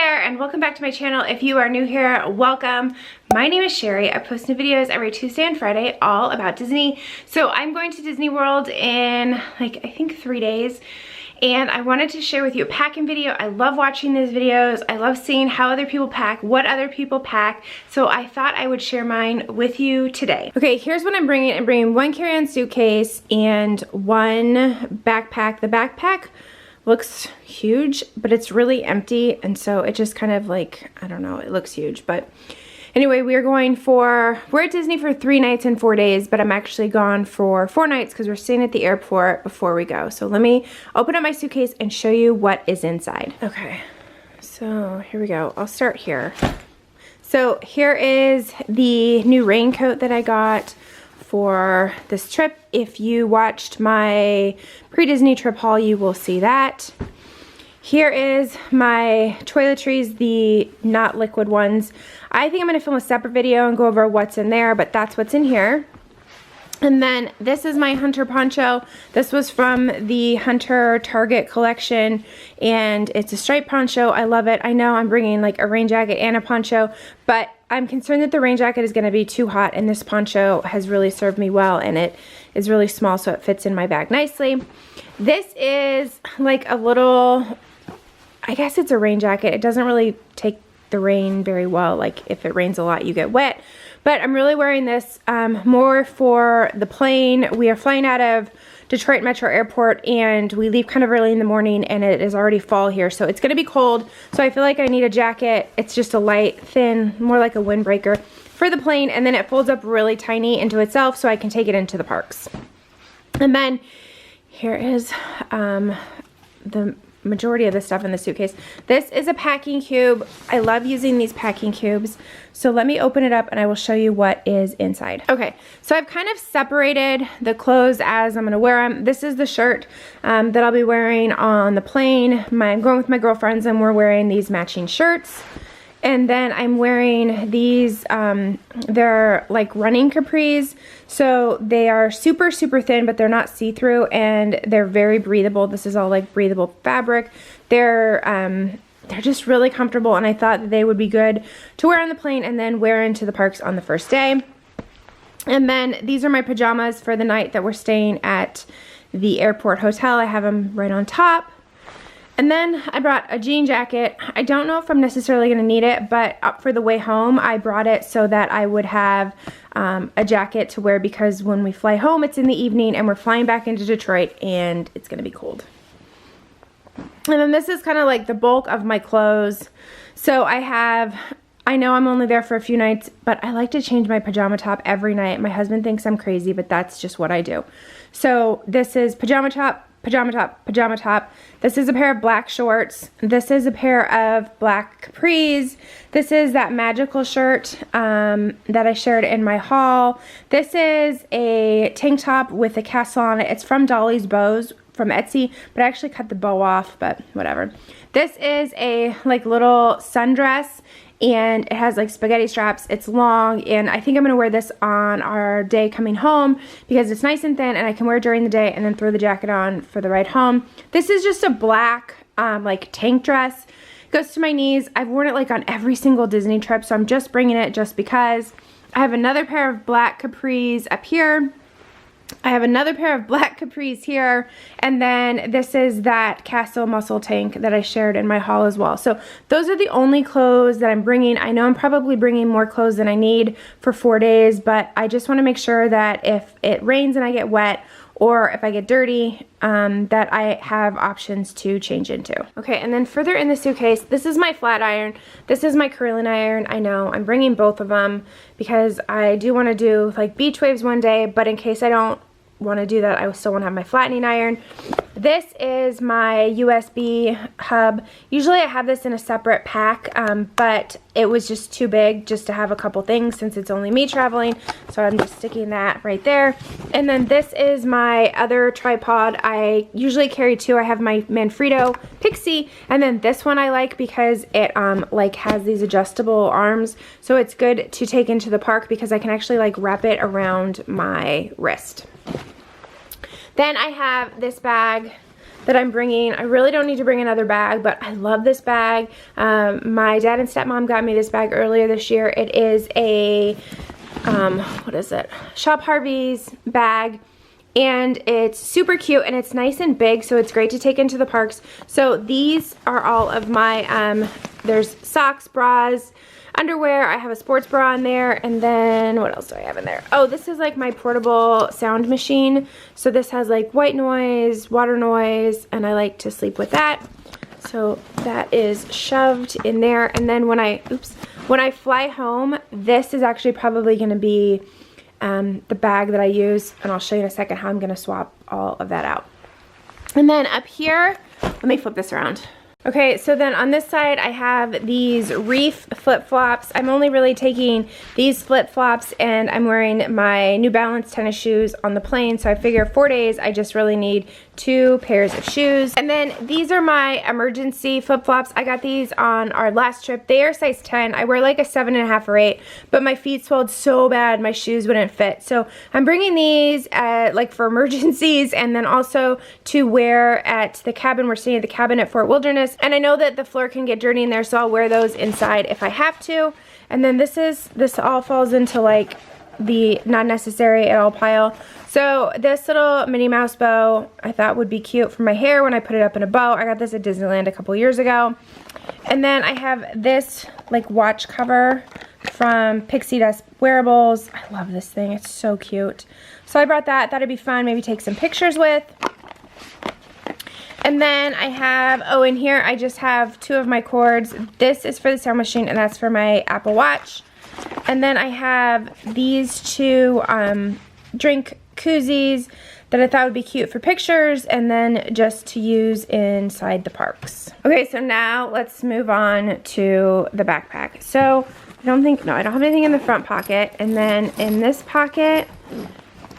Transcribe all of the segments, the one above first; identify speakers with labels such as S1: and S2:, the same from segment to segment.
S1: there, and welcome back to my channel. If you are new here, welcome. My name is Cheri. I post new videos every Tuesday and Friday all about Disney. So I'm going to Disney World in I think 3 days. And I wanted to share with you a packing video. I love watching these videos. I love seeing how other people pack, what other people pack. So I thought I would share mine with you today. Okay, here's what I'm bringing. I'm bringing one carry-on suitcase and one backpack. The backpack looks huge, but it's really empty. And so it just kind of like, I don't know, it looks huge. But anyway, we're at Disney for 3 nights and 4 days, but I'm actually gone for 4 nights because we're staying at the airport before we go. So let me open up my suitcase and show you what is inside. Okay, so here we go. I'll start here. So here is the new raincoat that I got for this trip. If you watched my pre-Disney trip haul, you will see that. Here is my toiletries, the not liquid ones. I think I'm going to film a separate video and go over what's in there, but that's what's in here. And then this is my Hunter poncho. This was from the Hunter Target collection, and it's a striped poncho. I love it. I know I'm bringing like a rain jacket and a poncho, but I'm concerned that the rain jacket is going to be too hot, and this poncho has really served me well, and it is really small, so it fits in my bag nicely. This is like a little, I guess it's a rain jacket. It doesn't really take the rain very well. Like if it rains a lot, you get wet. But I'm really wearing this more for the plane. We are flying out of Detroit Metro Airport, and we leave kind of early in the morning, and it is already fall here. So it's going to be cold. So I feel like I need a jacket. It's just a light, thin, more like a windbreaker for the plane. And then it folds up really tiny into itself so I can take it into the parks. And then here is the majority of the stuff in the suitcase. This is a packing cube. I love using these packing cubes. So let me open it up and I will show you what is inside. Okay, so I've kind of separated the clothes as I'm gonna wear them. This is the shirt that I'll be wearing on the plane. I'm going with my girlfriends and we're wearing these matching shirts. And then I'm wearing these, they're like running capris. So they are super, super thin, but they're not see-through, and they're very breathable. This is all like breathable fabric. They're just really comfortable, and I thought that they would be good to wear on the plane and then wear into the parks on the first day. And then these are my pajamas for the night that we're staying at the airport hotel. I have them right on top. And then I brought a jean jacket. I don't know if I'm necessarily going to need it, but up for the way home, I brought it so that I would have a jacket to wear, because when we fly home, it's in the evening and we're flying back into Detroit and it's going to be cold. And then this is kind of like the bulk of my clothes. So I know I'm only there for a few nights, but I like to change my pajama top every night. My husband thinks I'm crazy, but that's just what I do. So this is pajama top, pajama top, pajama top. This is a pair of black shorts. This is a pair of black capris. This is that magical shirt that I shared in my haul. This is a tank top with a castle on it. It's from Dolly's Bows from Etsy, but I actually cut the bow off, but whatever. This is a like little sundress, and it has like spaghetti straps. It's long, and I think I'm gonna wear this on our day coming home because it's nice and thin, and I can wear it during the day and then throw the jacket on for the ride home. This is just a black like tank dress. It goes to my knees. I've worn it like on every single Disney trip, so I'm just bringing it just because. I have another pair of black capris up here. I have another pair of black capris here, and then this is that Castle muscle tank that I shared in my haul as well. So those are the only clothes that I'm bringing. I know I'm probably bringing more clothes than I need for 4 days, but I just want to make sure that if it rains and I get wet, or if I get dirty, that I have options to change into. Okay, and then further in the suitcase, this is my flat iron. This is my curling iron. I know, I'm bringing both of them because I do want to do like beach waves one day, but in case I don't want to do that, I still want to have my flattening iron. This is my USB hub. Usually I have this in a separate pack, but it was just too big just to have a couple things since it's only me traveling, so I'm just sticking that right there. And then this is my other tripod. I usually carry 2. I have my Manfrotto Pixie, and then this one I like because it like has these adjustable arms, so it's good to take into the park because I can actually like wrap it around my wrist. Then I have this bag that I'm bringing. I really don't need to bring another bag, but I love this bag. My dad and stepmom got me this bag earlier this year. It is a, what is it? Shop Harvey's bag. And it's super cute and it's nice and big, so it's great to take into the parks. So these are all of my, there's socks, bras, underwear. I have a sports bra in there, and then what else do I have in there? Oh, this is like my portable sound machine. So this has like white noise, water noise, and I like to sleep with that. So that is shoved in there. And then when I fly home, this is actually probably gonna be the bag that I use, and I'll show you in a second how I'm gonna swap all of that out. And then up here, let me flip this around. Okay, so then on this side I have these Reef flip-flops. I'm only really taking these flip-flops, and I'm wearing my New Balance tennis shoes on the plane, so I figure 4 days I just really need 2 pairs of shoes. And then these are my emergency flip-flops. I got these on our last trip. They are size 10. I wear like a 7.5 or 8, but my feet swelled so bad my shoes wouldn't fit. So I'm bringing these like for emergencies, and then also to wear at the cabin. We're staying at the cabin at Fort Wilderness. And I know that the floor can get dirty in there, so I'll wear those inside if I have to. And then this all falls into like the not necessary at all pile. So this little Minnie Mouse bow I thought would be cute for my hair when I put it up in a bow. I got this at Disneyland a couple years ago. And then I have this like watch cover from Pixie Dust Wearables. I love this thing. It's so cute. So I brought that. Thought it'd be fun. Maybe take some pictures with. And then I have, oh, in here I just have 2 of my cords. This is for the sound machine, and that's for my Apple Watch. And then I have these 2 drink koozies that I thought would be cute for pictures, and then just to use inside the parks. Okay, so now let's move on to the backpack. So I don't have anything in the front pocket. And then in this pocket,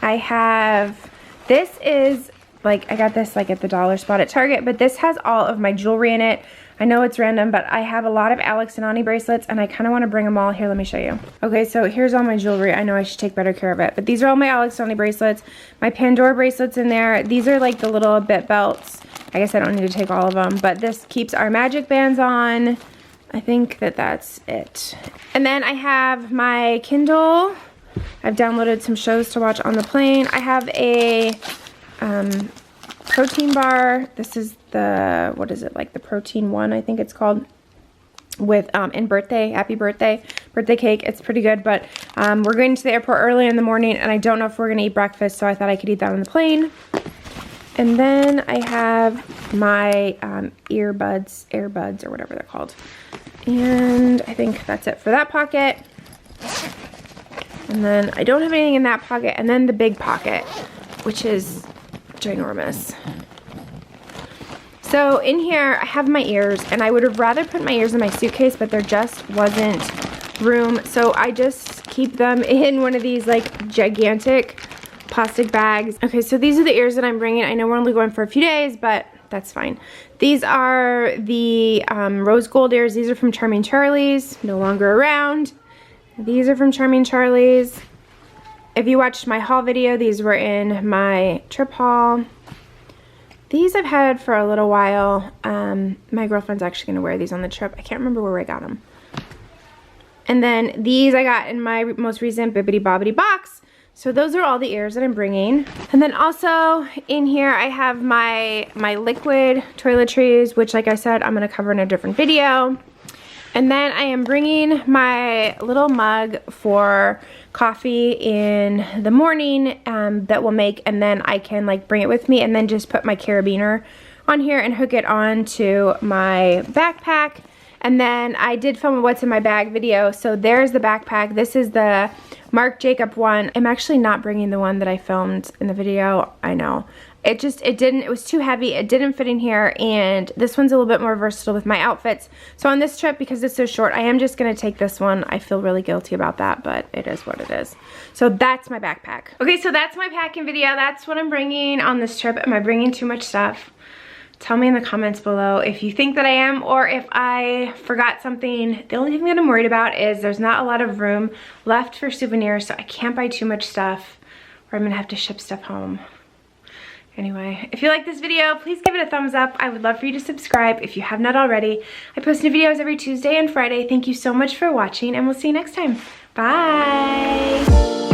S1: I have, this is like, I got this like at the dollar spot at Target, but this has all of my jewelry in it. I know it's random, but I have a lot of Alex and Ani bracelets, and I kind of want to bring them all. Here, let me show you. Okay, so here's all my jewelry. I know I should take better care of it, but these are all my Alex and Ani bracelets. My Pandora bracelets in there. These are like the little bit belts. I guess I don't need to take all of them, but this keeps our magic bands on. I think that that's it. And then I have my Kindle. I've downloaded some shows to watch on the plane. I have a protein bar. This is the, what is it, like the protein one, I think it's called, with and happy birthday cake. It's pretty good, but we're going to the airport early in the morning, and I don't know if we're gonna eat breakfast, so I thought I could eat that on the plane. And then I have my earbuds or whatever they're called, and I think that's it for that pocket. And then I don't have anything in that pocket, and then the big pocket, which is ginormous. So in here I have my ears, and I would have rather put my ears in my suitcase, but there just wasn't room, so I just keep them in one of these like gigantic plastic bags. Okay, so these are the ears that I'm bringing. I know we're only going for a few days, but that's fine. These are the rose gold ears. These are from Charming Charlie's, no longer around. These are from Charming Charlie's. If you watched my haul video, these were in my trip haul. These I've had for a little while. My girlfriend's actually gonna wear these on the trip. I can't remember where I got them. And then these I got in my most recent Bibbidi Bobbidi box. So those are all the ears that I'm bringing. And then also in here I have my liquid toiletries, which like I said, I'm gonna cover in a different video. And then I am bringing my little mug for coffee in the morning that we'll make, and then I can like bring it with me and then just put my carabiner on here and hook it on to my backpack. And then I did film a what's in my bag video, so there's the backpack. This is the Marc Jacob one. I'm actually not bringing the one that I filmed in the video. I know. It was too heavy. It didn't fit in here, and this one's a little bit more versatile with my outfits. So on this trip, because it's so short, I am just gonna take this one. I feel really guilty about that, but it is what it is. So that's my backpack. Okay, so that's my packing video. That's what I'm bringing on this trip. Am I bringing too much stuff? Tell me in the comments below if you think that I am, or if I forgot something. The only thing that I'm worried about is there's not a lot of room left for souvenirs, so I can't buy too much stuff, or I'm gonna have to ship stuff home. Anyway, if you like this video, please give it a thumbs up. I would love for you to subscribe if you have not already. I post new videos every Tuesday and Friday. Thank you so much for watching, and we'll see you next time. Bye.